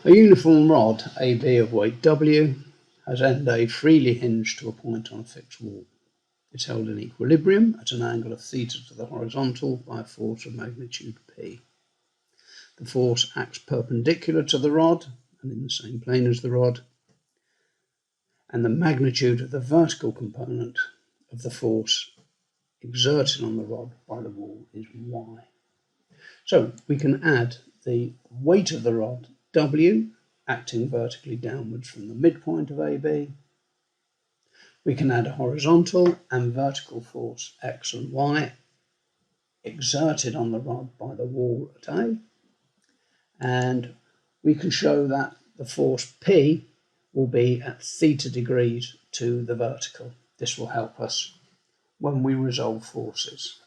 A uniform rod AB of weight W has end A freely hinged to a point on a fixed wall. It's held in equilibrium at an angle of theta to the horizontal by a force of magnitude P. The force acts perpendicular to the rod and in the same plane as the rod, and the magnitude of the vertical component of the force exerted on the rod by the wall is Y. So we can add the weight of the rod W acting vertically downwards from the midpoint of AB. We can add a horizontal and vertical force X and Y exerted on the rod by the wall at A, and we can show that the force P will be at theta degrees to the vertical. This will help us when we resolve forces.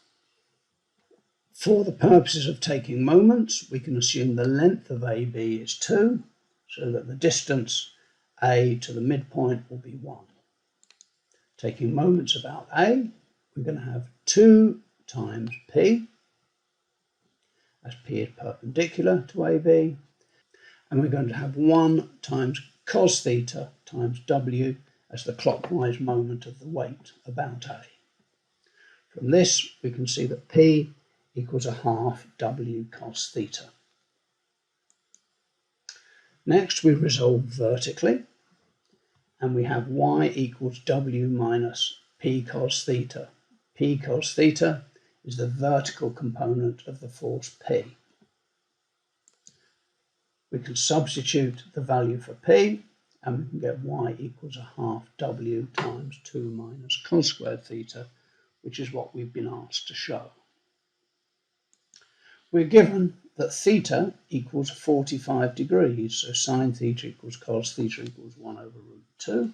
For the purposes of taking moments, we can assume the length of AB is 2, so that the distance A to the midpoint will be 1. Taking moments about A, we're going to have 2 times P, as P is perpendicular to AB, and we're going to have 1 times cos theta times W as the clockwise moment of the weight about A. From this, we can see that P equals a half W cos theta. Next, we resolve vertically, and we have Y equals W minus P cos theta. P cos theta is the vertical component of the force P. We can substitute the value for P, and we can get Y equals a half W times 2 minus cos squared theta, which is what we've been asked to show. We're given that theta equals 45 degrees, so sine theta equals cos theta equals 1 over root 2.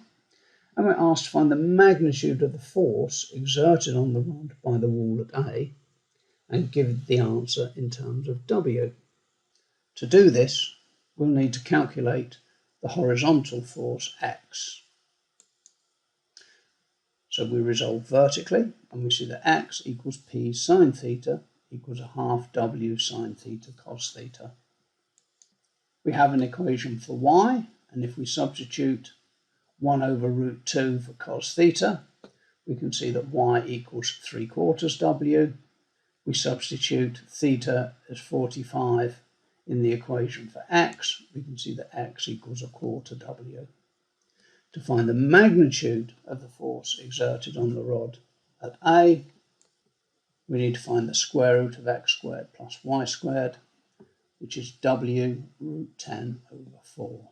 And we're asked to find the magnitude of the force exerted on the rod by the wall at A and give the answer in terms of W. To do this, we'll need to calculate the horizontal force X. So we resolve vertically, and we see that X equals P sine theta equals a half W sine theta cos theta. We have an equation for Y, and if we substitute 1 over root 2 for cos theta, we can see that Y equals 3/4 W. We substitute theta as 45 in the equation for X, we can see that X equals a quarter W. To find the magnitude of the force exerted on the rod at A, we need to find the square root of X squared plus Y squared, which is W root 10 over 4.